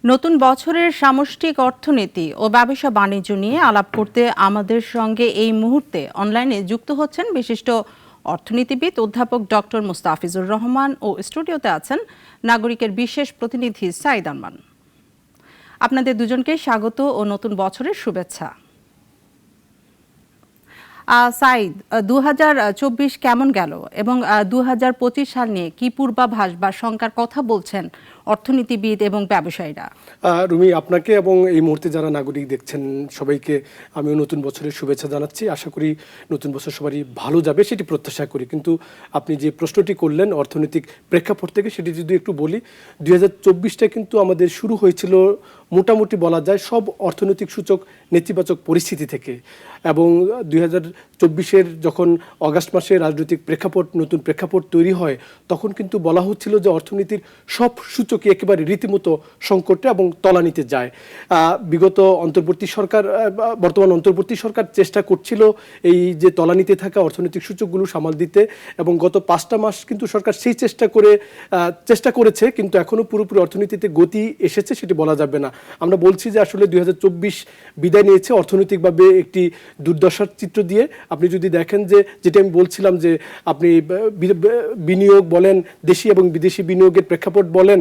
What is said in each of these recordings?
নতুন বছরের সামষ্টিক অর্থনীতি ও ব্যবসা বাণিজ্য নিয়ে আলাপ করতে আমাদের সঙ্গে এই মুহূর্তে অনলাইনে যুক্ত হচ্ছেন বিশিষ্ট অর্থনীতিবিদ অধ্যাপক ডক্টর মুস্তাফিজুর রহমান ও স্টুডিওতে আছেন নাগরিকের বিশেষ প্রতিনিধি সাইদ আরমান। আপনাদের দুজনকে স্বাগত ও নতুন বছরের শুভেচ্ছা। সাইদ, 2024 কেমন গেল এবং 2025 সাল নিয়ে কি পূর্বাভাস বা শঙ্কার কথা বলছেন অর্থনীতিবিদ এবং ব্যবসায়ীরা? রুমি, আপনাকে এবং এই মুহূর্তে যারা নাগরিক দেখছেন সবাইকে আমিও নতুন বছরের শুভেচ্ছা জানাচ্ছি। আশা করি নতুন বছর সবারই ভালো যাবে, সেটি প্রত্যাশা করি। কিন্তু আপনি যে প্রশ্নটি করলেন অর্থনৈতিক প্রেক্ষাপট থেকে, সেটি যদি একটু বলি, 2024টা কিন্তু আমাদের শুরু হয়েছিল মোটামুটি বলা যায় সব অর্থনৈতিক সূচক নেতিবাচক পরিস্থিতি থেকে। এবং 2024-এর যখন অগাস্ট মাসে রাজনৈতিক প্রেক্ষাপট নতুন প্রেক্ষাপট তৈরি হয়, তখন কিন্তু বলা হচ্ছিল যে অর্থনীতির সব সূচকই একেবারে রীতিমতো সংকটে এবং তলানিতে যায়। বিগত বর্তমান অন্তর্বর্তী সরকার চেষ্টা করছিল এই যে তলানিতে থাকা অর্থনৈতিক সূচকগুলো সামাল দিতে, এবং গত 5টা মাস কিন্তু সরকার সেই চেষ্টা করেছে, কিন্তু এখনও পুরোপুরি অর্থনীতিতে গতি এসেছে সেটি বলা যাবে না। আমরা বলছি যে আসলে 2024 বিদায় নিয়েছে অর্থনৈতিকভাবে একটি দুর্দশার চিত্র দিয়ে। আপনি যদি দেখেন যে যেটা আমি বলছিলাম যে আপনি বিনিয়োগ বলেন, দেশি এবং বিদেশি বিনিয়োগের প্রেক্ষাপট বলেন,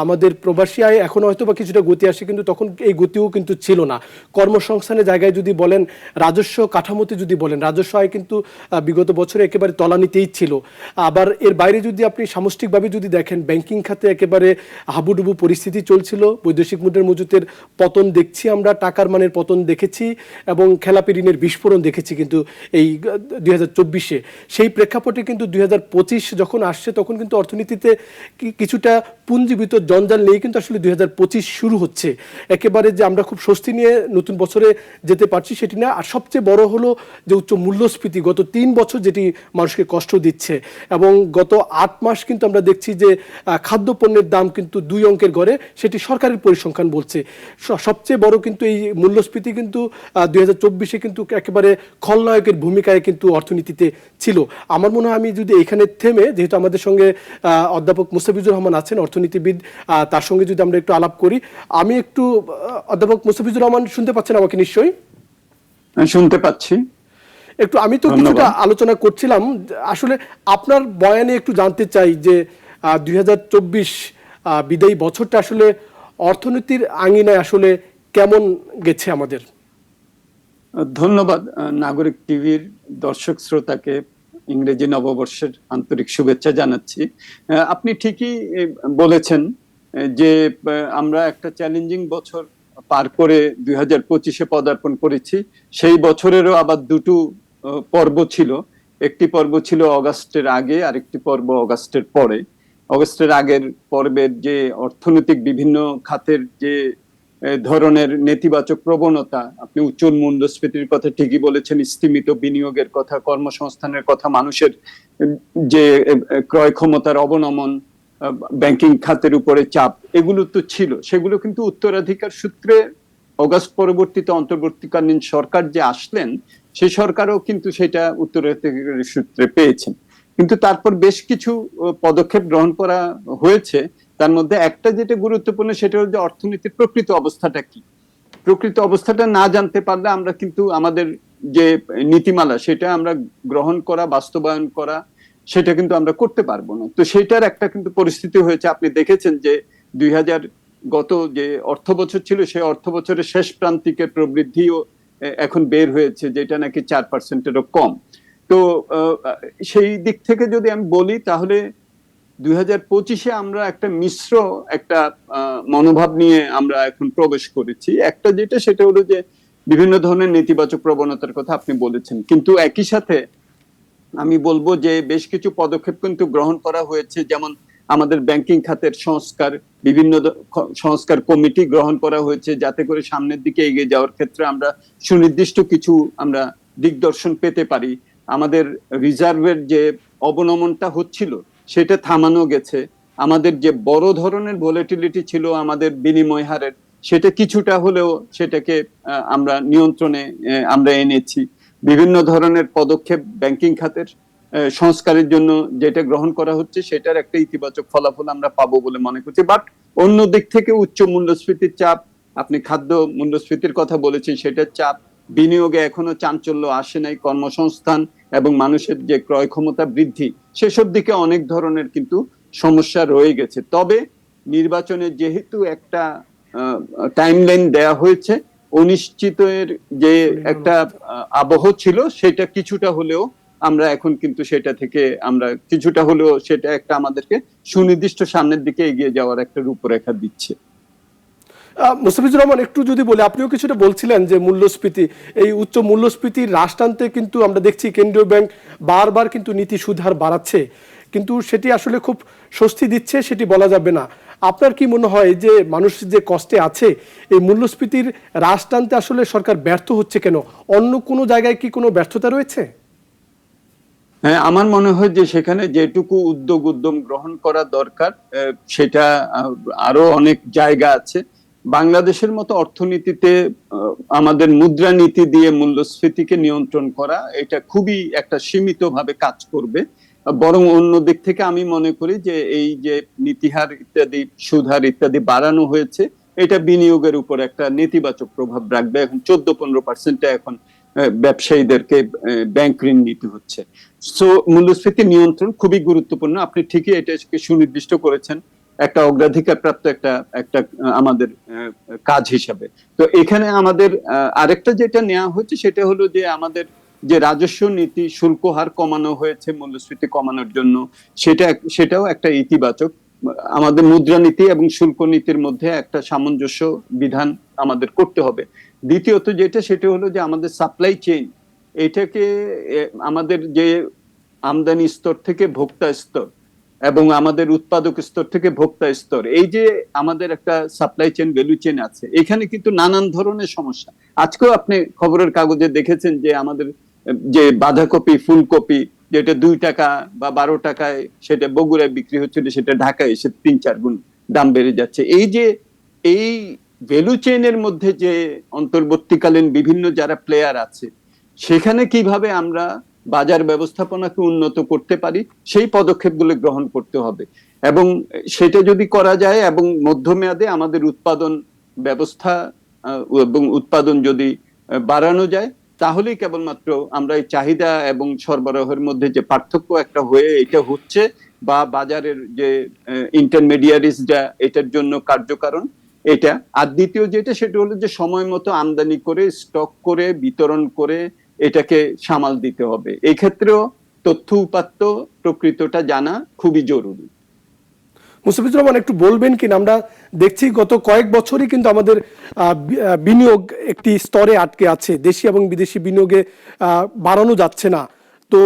আমাদের প্রবাসী আয় এখন হয়তো বা কিছুটা গতি আসে, কিন্তু তখন এই গতিও কিন্তু ছিল না। কর্মসংস্থানের জায়গায় যদি বলেন, রাজস্ব কাঠামোতে যদি বলেন, রাজস্ব আয় কিন্তু বিগত বছরে একেবারে তলানিতেই ছিল। আবার এর বাইরে যদি আপনি সামষ্টিকভাবে যদি দেখেন, ব্যাংকিং খাতে একেবারে হাবুডুবু পরিস্থিতি চলছিল। বৈদেশিক মুদ্রার মজুতের পতন দেখছি আমরা, টাকার মানের পতন দেখেছি এবং খেলাপি ঋণের বিস্ফোরণ দেখেছি কিন্তু এই 2024-এ। সেই প্রেক্ষাপটে কিন্তু 2025 যখন আসছে, তখন কিন্তু অর্থনীতিতে কিছুটা পুঞ্জীবিত জঞ্জাল নিয়ে কিন্তু আসলে 2025 শুরু হচ্ছে। একেবারে যে আমরা খুব স্বস্তি নিয়ে নতুন বছরে যেতে পারছি সেটি না। আর সবচেয়ে বড় হলো যে উচ্চ মূল্যস্ফীতি গত 3 বছর যেটি মানুষকে কষ্ট দিচ্ছে, এবং গত 8 মাস কিন্তু আমরা দেখছি যে খাদ্যপণ্যের দাম কিন্তু 2 অঙ্কের ঘরে, সেটি সরকারের পরিসংখ্যান বলছে। সবচেয়ে বড় কিন্তু এই মূল্যস্ফীতি কিন্তু 2024-এ কিন্তু একেবারে খলনায়কের ভূমিকায় কিন্তু অর্থনীতিতে ছিল। আমার মনে হয় আমি যদি এখানে থেমে, যেহেতু আমাদের সঙ্গে অধ্যাপক মুস্তাফিজুর রহমান আছেন অর্থনীতিবিদ, তার সঙ্গে যদি আমরা একটু আলাপ করি। আমি একটু অধ্যাপক মুস্তাফিজুর রহমান, শুনতে পাচ্ছেন আমাকে নিশ্চয়ই? শুনতে পাচ্ছি। আমি তো কিছুটা আলোচনা করছিলাম, আসলে আপনার বয়ানে একটু জানতে চাই যে 2024 বিদায়ী বছরটা আসলে অর্থনীতির আঙিনায় আসলে কেমন গেছে আমাদের। ধন্যবাদ নাগরিক টিভির দর্শক শ্রোতাকে ইংরেজি নববর্ষের আন্তরিক শুভেচ্ছা জানাচ্ছি। আপনি ঠিকই বলেছেন যে আমরা একটা চ্যালেঞ্জিং বছর পার করে 2025-এ পদার্পণ করেছি। সেই বছরেরও আবার দুটো পর্ব ছিল। একটি পর্ব ছিল অগাস্টের আগে, আর একটি পর্ব অগাস্টের পরে। অগাস্টের আগের পর্বের যে অর্থনৈতিক বিভিন্ন খাতের যে ধরনের নেতিবাচক প্রবণতা, আপনি উচ্চ মূল্যস্ফীতির কথা ঠিকই বলেছেন, স্থিমিত বিনিয়োগের কথা, কর্মসংস্থানের কথা, মানুষের যে ক্রয় ক্ষমতার অবনমন, ব্যাংকিং খাতের উপরে চাপ, এগুলো তো ছিল। সেগুলো কিন্তু উত্তরাধিকার সূত্রে অগাস্ট পরবর্তীতে অন্তর্বর্তীকালীন সরকার যে আসলেন, সেই সরকারও কিন্তু সেটা উত্তরাধিকারের সূত্রে পেয়েছেন। কিন্তু তারপর বেশ কিছু পদক্ষেপ গ্রহণ করা হয়েছে। তার মধ্যে একটা যেটা গুরুত্বপূর্ণ, সেটা হচ্ছে অর্থনীতির প্রকৃত অবস্থাটা কি। প্রকৃত অবস্থাটা না জানতে পারলে আমরা কিন্তু আমাদের যে নীতিমালা সেটা আমরা গ্রহণ করা, বাস্তবায়ন করা, সেটা কিন্তু আমরা করতে পারবো না। তো সেটার একটা কিন্তু পরিস্থিতি হয়েছে। আপনি দেখেছেন যে 2000 গত যে অর্থ বছর ছিল, সেই অর্থ বছরের শেষ প্রান্তিকের প্রবৃদ্ধিও এখন বের হয়েছে, যেটা নাকি 4%-এরও কম। তো সেই দিক থেকে যদি আমি বলি, তাহলে 2025-এ আমরা একটা মিশ্র একটা মনোভাব নিয়ে আমরা এখন প্রবেশ করেছি। একটা যেটা, সেটা হলো যে বিভিন্ন ধরনের নেতিবাচক প্রবণতার কথা আপনি বলেছেন, কিন্তু একই সাথে আমি বলবো যে বেশ কিছু পদক্ষেপ কিন্তু গ্রহণ করা হয়েছে। যেমন আমাদের ব্যাংকিং খাতের সংস্কার, বিভিন্ন সংস্কার কমিটি গ্রহণ করা হয়েছে, যাতে করে সামনের দিকে এগিয়ে যাওয়ার ক্ষেত্রে আমরা সুনির্দিষ্ট কিছু আমরা দিকদর্শন পেতে পারি। আমাদের রিজার্ভের যে অবনমনটা হচ্ছিল, সেটা থামানো গেছে। আমাদের যে বড় ধরনের ভোলাটিলিটি ছিল আমাদের বিনিময় হারের, সেটা কিছুটা হলেও সেটাকে আমরা নিয়ন্ত্রণে আমরা এনেছি। বিভিন্ন ধরনের পদক্ষেপ ব্যাংকিং খাতের সংস্কারের জন্য যেটা গ্রহণ করা হচ্ছে, সেটার একটা ইতিবাচক ফলাফল আমরা পাবো বলে মনে করছি। বাট অন্য দিক থেকে উচ্চ মূল্যস্ফীতির চাপ, আপনি খাদ্য মূল্যস্ফীতির কথা বলেছেন, সেটার চাপ, বিনিয়োগে এখনো চাঞ্চল্য আসে নাই, কর্মসংস্থান এবং মানুষের যে ক্রয় ক্ষমতা বৃদ্ধি, সেসব দিকে অনেক ধরনের কিন্তু সমস্যা রয়ে গেছে। তবে নির্বাচনে যেহেতু একটা টাইমলাইন দেয়া হয়েছে, অনিশ্চিতের যে একটা আবহ ছিল, সেটা কিছুটা হলেও আমরা এখন কিন্তু সেটা থেকে আমরা কিছুটা হলেও সেটা একটা আমাদেরকে সুনির্দিষ্ট সামনের দিকে এগিয়ে যাওয়ার একটা রূপরেখা দিচ্ছে। মুস্তাফিজুর রহমান, একটু যদি বলে, আপনিও কিছুটা বলছিলেন যে মূল্যস্ফীতি, এই উচ্চ মূল্যস্ফীতির হ্রাস টানতে কিন্তু আমরা দেখছি কেন্দ্রীয় ব্যাংক বারবার কিন্তু নীতি সুদ হার বাড়াচ্ছে, কিন্তু সেটি আসলে খুব স্বস্তি দিচ্ছে সেটি বলা যাবে না। আপনার কি মনে হয় যে মানুষ যে কষ্টে আছে, এই মূল্যস্ফীতির হ্রাস টানতে আসলে সরকার ব্যর্থ হচ্ছে কেন? অন্য কোনো জায়গায় কি কোনো ব্যর্থতা রয়েছে? হ্যাঁ, আমার মনে হয় যে সেখানে যেটুকু উদ্যম গ্রহণ করা দরকার, সেটা আরো অনেক জায়গা আছে। বাংলাদেশের মতো অর্থনীতিতে আমাদের মুদ্রানীতি দিয়ে মূল্যস্ফীতিকে নিয়ন্ত্রণ করা, এটা খুবই একটা সীমিত ভাবে কাজ করবে। বরং অন্য দিক থেকে আমি মনে করি যে এই যে নীতিহার ইত্যাদি, সুদহার ইত্যাদি বাড়ানো হয়েছে, এটা বিনিয়োগের উপর একটা নেতিবাচক প্রভাব রাখবে। এখন 14-15% এখন ব্যবসায়ীদেরকে ব্যাংক ঋণ নিতে হচ্ছে। সো মূল্যস্ফীতি নিয়ন্ত্রণ খুবই গুরুত্বপূর্ণ। আপনি ঠিকই এটাকে সুনির্দিষ্ট করেছেন একটা অগ্রাধিকার প্রাপ্ত একটা একটা আমাদের কাজ হিসাবে। তো এখানে আমাদের আরেকটা যেটা নেওয়া হচ্ছে সেটা হলো যে আমাদের যে রাজস্ব নীতি, শুল্ক হার কমানো হয়েছে মূল্যস্ফীতি কমানোর জন্য, সেটাও একটা ইতিবাচক। আমাদের মুদ্রানীতি এবং শুল্ক নীতির মধ্যে একটা সামঞ্জস্য বিধান আমাদের করতে হবে। দ্বিতীয়ত যেটা, সেটা হলো যে আমাদের সাপ্লাই চেইন, এটাকে আমাদের যে আমদানি স্তর থেকে ভোক্তা স্তর এবং আমাদের উৎপাদক স্তর থেকে ভোক্তা স্তর, এই যে আমাদের একটা সাপ্লাই চেইন, ভ্যালু চেইন আছে, এখানে কিন্তু নানান ধরনের সমস্যা। আজকেও আপনি খবরের কাগজে দেখেছেন যে আমাদের যে বাঁধাকপি, ফুলকপি, যেটা 2 টাকা বা 12 টাকায় সেটা বগুড়ায় বিক্রি হচ্ছিল, সেটা ঢাকায় এসে 3-4 গুণ দাম বেড়ে যাচ্ছে। এই যে এই ভ্যালু চেইনের মধ্যে যে অন্তর্বর্তীকালীন বিভিন্ন যারা প্লেয়ার আছে, সেখানে কিভাবে আমরা বাজার ব্যবস্থাপনাকে উন্নত করতে পারি, সেই পদক্ষেপগুলো গ্রহণ করতে হবে। এবং সেটা যদি করা যায় এবং মধ্যমেয়াদে আমাদের উৎপাদন ব্যবস্থা এবং উৎপাদন যদি বাড়ানো যায়, তাহলেই কেবলমাত্র আমরা এই চাহিদা এবং সরবরাহের মধ্যে যে পার্থক্য একটা হয়ে এটা হচ্ছে, বা বাজারের যে ইন্টারমিডিয়ারিজরা এটার জন্য কার্যকারণ, এটা। আর দ্বিতীয় যেটা, সেটা হলো যে সময় মতো আমদানি করে, স্টক করে, বিতরণ করে এটাকে সামাল দিতে হবে। এই ক্ষেত্রেও তথ্য উপাত্ত প্রকৃতটা জানা খুবই জরুরি। মুস্তাফিজুর রহমান, একটু বলবেন কিনা, আমরা দেখছি গত কয়েক বছরই কিন্তু আমাদের বিনিয়োগ একটি স্তরে আটকে আছে, দেশি এবং বিদেশি বিনিয়োগে বাড়ানো যাচ্ছে না। তো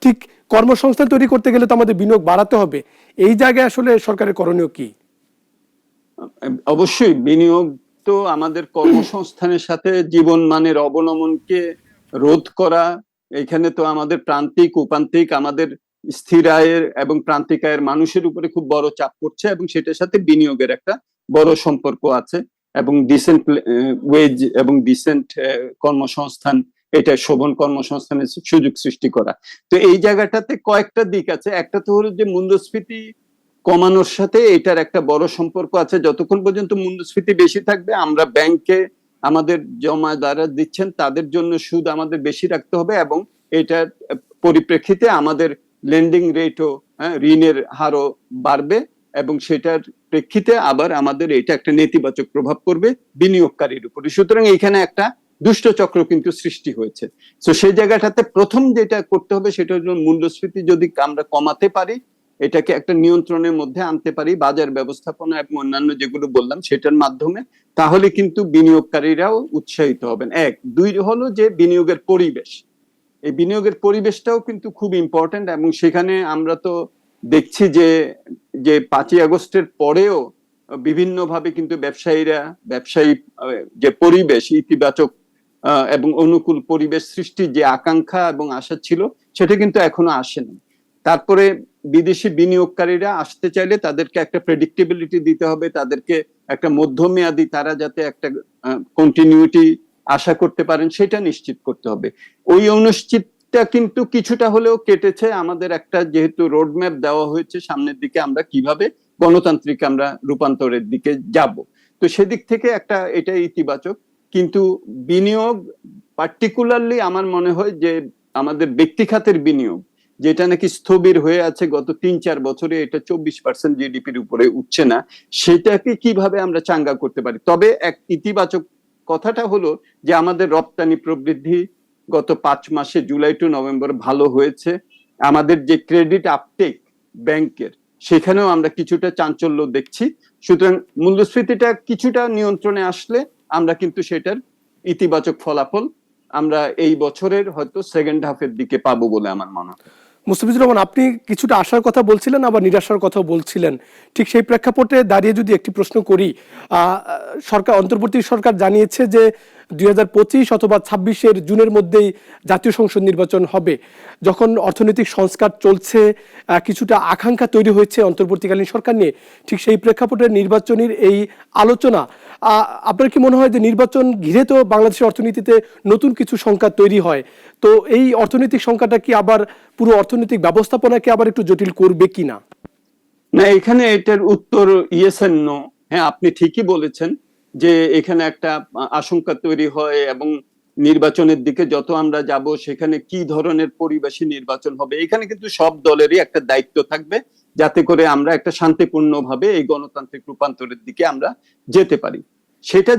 ঠিক কর্মসংস্থান তৈরি করতে গেলে তো আমাদের বিনিয়োগ বাড়াতে হবে, এই জায়গায় আসলে সরকারের করণীয় কি? অবশ্যই বিনিয়োগ তো আমাদের কর্মসংস্থানের সাথে জীবন মানের অবনমনকে রোধ করা। এখানে তো আমাদের প্রান্তিক, উপান্তিক, আমাদের স্থির আয়ের এবং প্রান্তিক আয়ের মানুষের উপরে খুব বড় চাপ পড়ছে, এবং সেটার সাথে বিনিয়োগের একটা বড় সম্পর্ক আছে। এবং ডিসেন্ট ওয়েজ এবং ডিসেন্ট কর্মসংস্থান, এটা শোভন কর্মসংস্থানের সুযোগ সৃষ্টি করা। তো এই জায়গাটাতে কয়েকটা দিক আছে। একটা তো হলো যে মূল্যস্ফীতি কমানোর সাথে এটার একটা বড় সম্পর্ক আছে। যতক্ষণ পর্যন্ত মূল্যস্ফীতি বেশি থাকবে, আমরা ব্যাংকে আমাদের জমাদাররা দিচ্ছেন তাদের জন্য সুদ আমাদের বেশি রাখতে হবে, এবং এটার পরিপ্রেক্ষিতে আমাদের লেন্ডিং রেটও, ঋণের হারও বাড়বে, এবং সেটার প্রেক্ষিতে আবার আমাদের এটা একটা নেতিবাচক প্রভাব পড়বে বিনিয়োগকারীর উপরে। সুতরাং এখানে একটা দুষ্ট চক্র কিন্তু সৃষ্টি হয়েছে। তো সেই জায়গাটাতে প্রথম যেটা করতে হবে সেটা হলো মূল্যস্ফীতি যদি আমরা কমাতে পারি, এটাকে একটা নিয়ন্ত্রণের মধ্যে আনতে পারি বাজার ব্যবস্থাপনা এবং অন্যান্য যেগুলো বললাম সেটার মাধ্যমে, তাহলে কিন্তু বিনিয়োগকারীরাও উৎসাহিত হবেন। এক। দুই হলো যে বিনিয়োগের পরিবেশ, এই বিনিয়োগের পরিবেশটাও কিন্তু খুব ইম্পর্টেন্ট। এবং সেখানে আমরা তো দেখছি যে 5ই আগস্টের পরেও বিভিন্নভাবে কিন্তু ব্যবসায়ী যে পরিবেশ, ইতিবাচক এবং অনুকূল পরিবেশ সৃষ্টির যে আকাঙ্ক্ষা এবং আশা ছিল, সেটা কিন্তু এখনো আসেনি। তারপরে বিদেশি বিনিয়োগকারীরা আসতে চাইলে তাদেরকে একটা প্রেডিক্টেবিলিটি দিতে হবে, তাদেরকে একটা মধ্যমেয়াদী, তারা যাতে একটা কন্টিনিউটি আশা করতে পারেন সেটা নিশ্চিত করতে হবে। ওই অনিশ্চিতটা কিন্তু কিছুটা হলেও কেটেছে। আমাদের একটা যেহেতু রোডম্যাপ দেওয়া হয়েছে সামনের দিকে আমরা কিভাবে গণতান্ত্রিক আমরা রূপান্তরের দিকে যাব। তো সেদিক থেকে একটা এটা ইতিবাচক, কিন্তু বিনিয়োগ পার্টিকুলারলি আমার মনে হয় যে আমাদের ব্যক্তি খাতের বিনিয়োগ যেটা নাকি স্থবির হয়ে আছে গত 3-4 বছরে, এটা 24% জিডিপির উপরে উঠছে না, সেটাকে কিভাবে আমরা চাঙ্গা করতে পারি। তবে এক ইতিবাচক কথাটা হলো যে আমাদের রপ্তানি প্রবৃদ্ধি গত 5 মাসে জুলাই টু নভেম্বর ভালো হয়েছে। আমাদের যে ক্রেডিট আপটেক ব্যাংকের, সেখানেও আমরা কিছুটা চাঞ্চল্য দেখছি। সুতরাং মূল্যস্ফীতিটা কিছুটা নিয়ন্ত্রণে আসলে আমরা কিন্তু সেটার ইতিবাচক ফলাফল আমরা এই বছরের হয়তো সেকেন্ড হাফের দিকে পাবো বলে আমার মনে হয়। মুস্তাফিজুর রহমান, আপনি কিছুটা আশার কথা বলছিলেন, আবার নিরাশার কথা বলছিলেন। ঠিক সেই প্রেক্ষাপটে দাঁড়িয়ে যদি একটি প্রশ্ন করি, অন্তর্বর্তী সরকার জানিয়েছে যে 2025 অথবা 26-এর জুনের মধ্যেই জাতীয় সংসদ নির্বাচন হবে। যখন অর্থনৈতিক সংস্কার চলছে, কিছুটা আকাঙ্ক্ষা তৈরি হয়েছে অন্তর্বর্তীকালীন সরকার নিয়ে, ঠিক সেই প্রেক্ষাপটে নির্বাচনের এই আলোচনা, আপনার কি মনে হয় যে নির্বাচন ঘিরে তো বাংলাদেশের অর্থনীতিতে নতুন কিছু সংখ্যা তৈরি হয়, তো এই অর্থনৈতিক সংখ্যাটা কি আবার পুরো অর্থনৈতিক ব্যবস্থাপনাকে আবার একটু জটিল করবে কিনা? না, এখানে এটার উত্তর ইয়েস এন্ড নো। হ্যাঁ, আপনি ঠিকই বলেছেন যে এখানে একটা আশঙ্কা তৈরি হয়, এবং নির্বাচনের দিকে যত আমরা যাব সেখানে কি ধরনের পরিবেশে নির্বাচন হবে। এখানে কিন্তু সব দলেরই একটা দায়িত্ব থাকবে যাতে করে আমরা একটা শান্তিপূর্ণভাবে এই গণতান্ত্রিক রূপান্তরের দিকে আমরা যেতে পারি। সেটা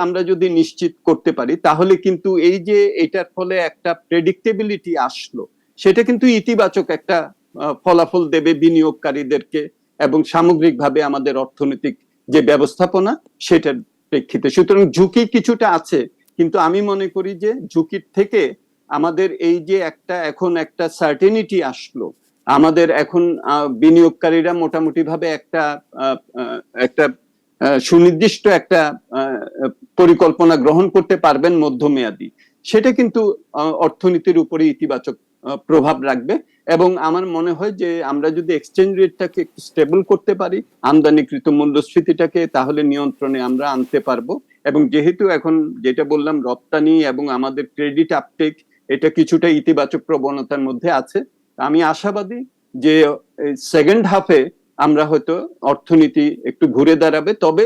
আমরা যদি নিশ্চিত করতে পারি, তাহলে কিন্তু এই যে এটার ফলে একটা প্রেডিক্টেবিলিটি আসলো, সেটা কিন্তু ইতিবাচক একটা ফলাফল দেবে বিনিয়োগকারীদেরকে এবং সামগ্রিকভাবে আমাদের অর্থনৈতিক যে ব্যবস্থাপনা সেটার প্রেক্ষিতে। সুতরাং ঝুঁকি কিছুটা আছে, কিন্তু আমি মনে করি যে ঝুঁকির থেকে আমাদের এই যে এখন একটা সার্টেনিটি আসলো, আমাদের এখন বিনিয়োগকারীরা মোটামুটি ভাবে একটা সুনির্দিষ্ট একটা পরিকল্পনা গ্রহণ করতে পারবেন মধ্যমেয়াদী, সেটা কিন্তু অর্থনীতির উপরে ইতিবাচক প্রভাব রাখবে। এবং আমার মনে হয় যে আমরা যদি এক্সচেঞ্জ রেটটাকে একটু স্টেবল করতে পারি, আমদানিকৃত মূল্যস্ফীতিটাকে, তাহলে নিয়ন্ত্রণে আমরা আনতে পারবো। এবং যেহেতু এখন যেটা বললাম রপ্তানি এবং আমাদের ক্রেডিট আপটেক, এটা কিছুটা ইতিবাচক প্রবণতার মধ্যে আছে, আমি আশাবাদী যে সেকেন্ড হাফে আমরা হয়তো অর্থনীতি একটু ঘুরে দাঁড়াবে। তবে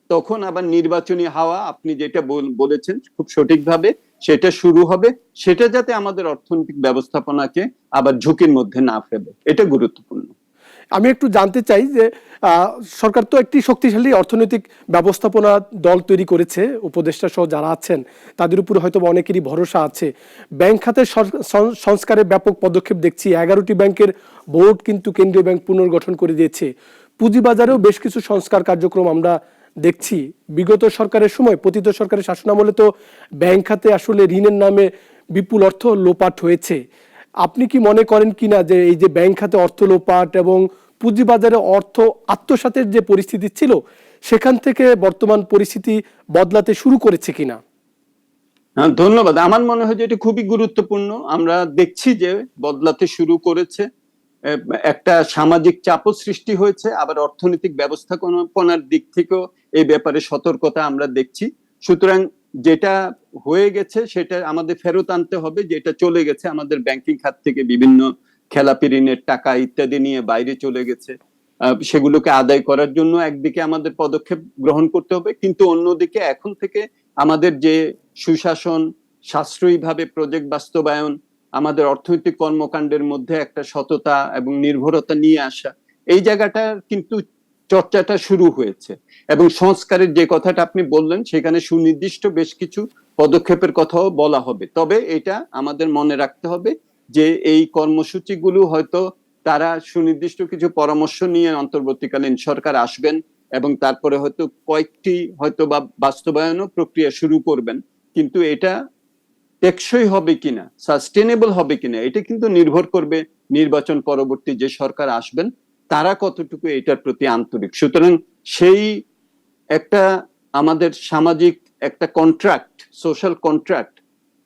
তখন আবার নির্বাচনী হাওয়া, আপনি যেটা বলেছেন খুব সঠিকভাবে, সেটা শুরু হবে। সেটা যাতে আমাদের অর্থনৈতিক ব্যবস্থাপনাকে আবার ঝুঁকির মধ্যে না ফেলে, এটা গুরুত্বপূর্ণ। আমি একটু জানতে চাই যে সরকার তো একটি শক্তিশালী অর্থনৈতিক ব্যবস্থাপনা দল তৈরি করেছে, উপদেষ্টা সহ যারা আছেন তাদের উপর হয়তো অনেকেরই ভরসা আছে। ব্যাংক খাতের সংস্কারে ব্যাপক পদক্ষেপ দেখছি, 11টি ব্যাংকের বোর্ড কিন্তু কেন্দ্রীয় ব্যাংক পুনর্গঠন করে দিয়েছে। পুঁজিবাজারেও বেশ কিছু সংস্কার কার্যক্রম আমরা দেখছি। বিগত সরকারের সময়, পতিত সরকারের শাসনামলে তো ব্যাংক খাতে আসলে ঋণের নামে বিপুল অর্থ লোপাট হয়েছে। আপনি কি মনে করেন কিনা যে এই যে ব্যাংক খাতে অর্থ লোপাট এবং পুঁজিবাজারে অর্থ আত্মসাতের যে পরিস্থিতি ছিল, সেখান থেকে বর্তমান পরিস্থিতি বদলাতে শুরু করেছে কিনা? হ্যাঁ, ধন্যবাদ। আমার মনে হয় যে এটা খুবই গুরুত্বপূর্ণ। আমরা দেখছি যে বদলাতে শুরু করেছে, একটা সামাজিক চাপও সৃষ্টি হয়েছে, আবার অর্থনৈতিক ব্যবস্থাপনার দিক থেকেও এই ব্যাপারে সতর্কতা আমরা দেখছি। সুতরাং যেটা হয়ে গেছে সেটা আমাদের ফেরত আনতে হবে, যেটা চলে গেছে আমাদের ব্যাংকিং খাত থেকে বিভিন্ন খেলাপি ঋণের টাকা ইত্যাদি নিয়ে বাইরে চলে গেছে, সেগুলোকে আদায় করার জন্য একদিকে আমাদের পদক্ষেপ গ্রহণ করতে হবে, কিন্তু অন্যদিকে এখন থেকে আমাদের যে সুশাসন, সাশ্রয়ীভাবে প্রজেক্ট বাস্তবায়ন, আমাদের অর্থনৈতিক কর্মকাণ্ডের মধ্যে একটা সততা এবং নির্ভরতা নিয়ে আসা, এই জায়গাটা কিন্তু চর্চাটা শুরু হয়েছে। এবং সংস্কারের যে কথাটা আপনি বললেন, সেখানে সুনির্দিষ্ট বেশ কিছু পদক্ষেপের কথাও বলা হবে। তবে এটা আমাদের মনে রাখতে হবে যে এই কর্মসূচিগুলো হয়তো তারা সুনির্দিষ্ট কিছু পরামর্শ নিয়ে অন্তর্বর্তীকালীন সরকার আসবেন এবং তারপরে হয়তো কয়েকটি হয়তো বা বাস্তবায়নও প্রক্রিয়া শুরু করবেন, কিন্তু এটা টেকসই হবে কিনা, সাস্টেনেবল হবে কিনা, এটা কিন্তু নির্ভর করবে নির্বাচন পরবর্তী যে সরকার আসবেন তারা কতটুকু এটার প্রতি আন্তরিক। সুতরাং সেই একটা আমাদের সামাজিক একটা কন্ট্রাক্ট, সোশ্যাল কন্ট্রাক্ট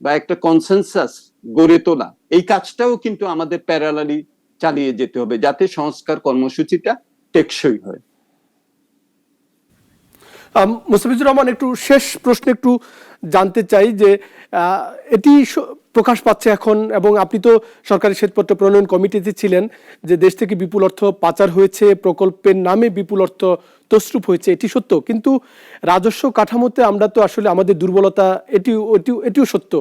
বা একটা কনসেনসাস গড়ে তোলা, এই কাজটাও কিন্তু আমাদের প্যারালালি চালিয়ে যেতে হবে যাতে সংস্কার কর্মসূচিটা টেকসই হয়। মুস্তাফিজুর রহমান, একটু শেষ প্রশ্ন একটু জানতে চাই যে এটি প্রকাশ পাচ্ছে এখন, এবং আপনি তো সরকারি শ্বেতপত্র প্রণয়ন কমিটিতে ছিলেন, যে দেশ থেকে বিপুল অর্থ পাচার হয়েছে, প্রকল্পের নামে বিপুল অর্থ তছরূপ হয়েছে, এটি সত্য। কিন্তু রাজস্ব কাঠামোতে আমরা তো আসলে আমাদের দুর্বলতা, এটিও সত্য।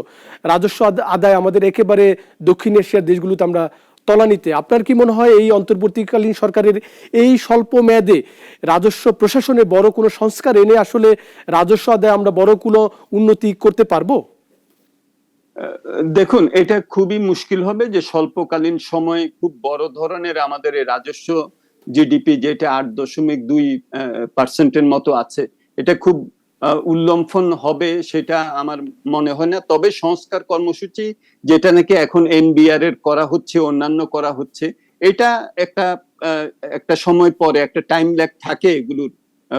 রাজস্ব আদায় আমাদের একেবারে দক্ষিণ এশিয়ার দেশগুলোতে আমরা তলানিতে। আপনার কি মনে হয় এই অন্তর্বর্তীকালীন সরকারের এই স্বল্প মেয়াদে রাজস্ব প্রশাসনে বড় কোনো সংস্কার এনে আসলে রাজস্ব আদায় আমরা বড় কোনো উন্নতি করতে পারবো? দেখুন, এটা খুবই মুশকিল হবে যে স্বল্পকালীন সময়ে খুব বড় ধরনের আমাদের এই রাজস্ব জিডিপি, যেটা 8.2% মতো আছে, এটা খুব উল্লম্ফন হবে সেটা আমার মনে হয় না। তবে সংস্কার কর্মসূচি যেটা নাকি এখন এনবিআর এর করা হচ্ছে, অন্যান্য করা হচ্ছে, এটা একটা সময় পরে একটা টাইম ল্যাগ থাকে এগুলোর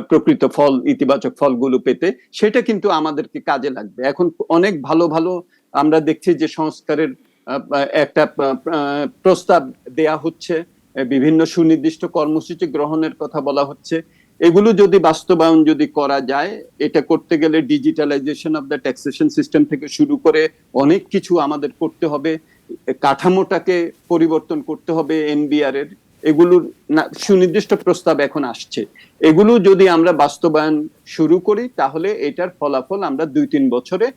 প্রকৃত ফল, ইতিবাচক ফলগুলো পেতে, সেটা কিন্তু আমাদেরকে কাজে লাগবে। এখন অনেক ভালো ভালো আমরা দেখছি যে সংস্কারের একটা প্রস্তাব দেয়া হচ্ছে, বিভিন্ন সুনির্দিষ্ট কর্মসূচি গ্রহণের কথা বলা হচ্ছে। এগুলো যদি বাস্তবায়ন যদি করা যায়, এটা করতে গেলে digitalization of the taxation system থেকে শুরু করে অনেক কিছু আমাদের করতে হবে, কাঠামোটাকে পরিবর্তন করতে হবে এনবিআর এর। এগুলোর সুনির্দিষ্ট প্রস্তাব এখন আসছে। এগুলো যদি আমরা বাস্তবায়ন শুরু করি, তাহলে এটার ফলাফল আমরা 2-3 বছরে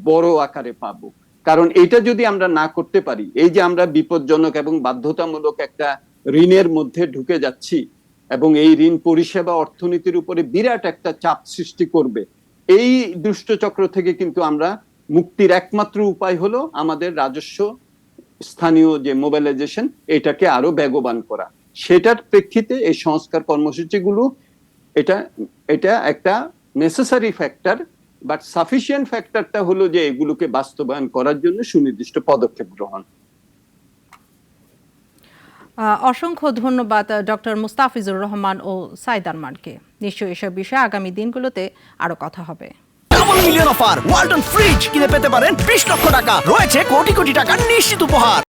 বড় আকারে পাবো। কারণ এটা যদি আমরা না করতে পারি, এই যে আমরা বিপজ্জনক এবং বাধ্যতামূলক একটা ঋণের মধ্যে ঢুকে যাচ্ছি, এবং এই ঋণ পরিষেবা অর্থনীতির উপরে বিরাট একটা চাপ সৃষ্টি করবে, এই দুষ্টচক্র থেকে কিন্তু আমরা মুক্তির একমাত্র উপায় হলো আমাদের রাজস্ব স্থানীয় যে মোবিলাইজেশন, এটাকে আরো বেগবান করা। সেটার প্রেক্ষিতে এই সংস্কার কর্মসূচিগুলো এটা একটা নেসেসারি ফ্যাক্টর, বাট সাফিসিয়েন্ট ফ্যাক্টরটা হলো যে এগুলোকে বাস্তবায়ন করার জন্য সুনির্দিষ্ট পদক্ষেপ গ্রহণ। অসংখ্য ধন্যবাদ ডক্টর মুস্তাফিজুর রহমান ও সাইদ আরমানকে। নিশ্চয়ই এসব বিষয়ে আগামী দিনগুলোতে আরো কথা হবে। Double million offer, Walton fridge কিনে পেতে পারেন 20 লক্ষ টাকা, রয়েছে কোটি কোটি টাকার নিশ্চিত উপহার।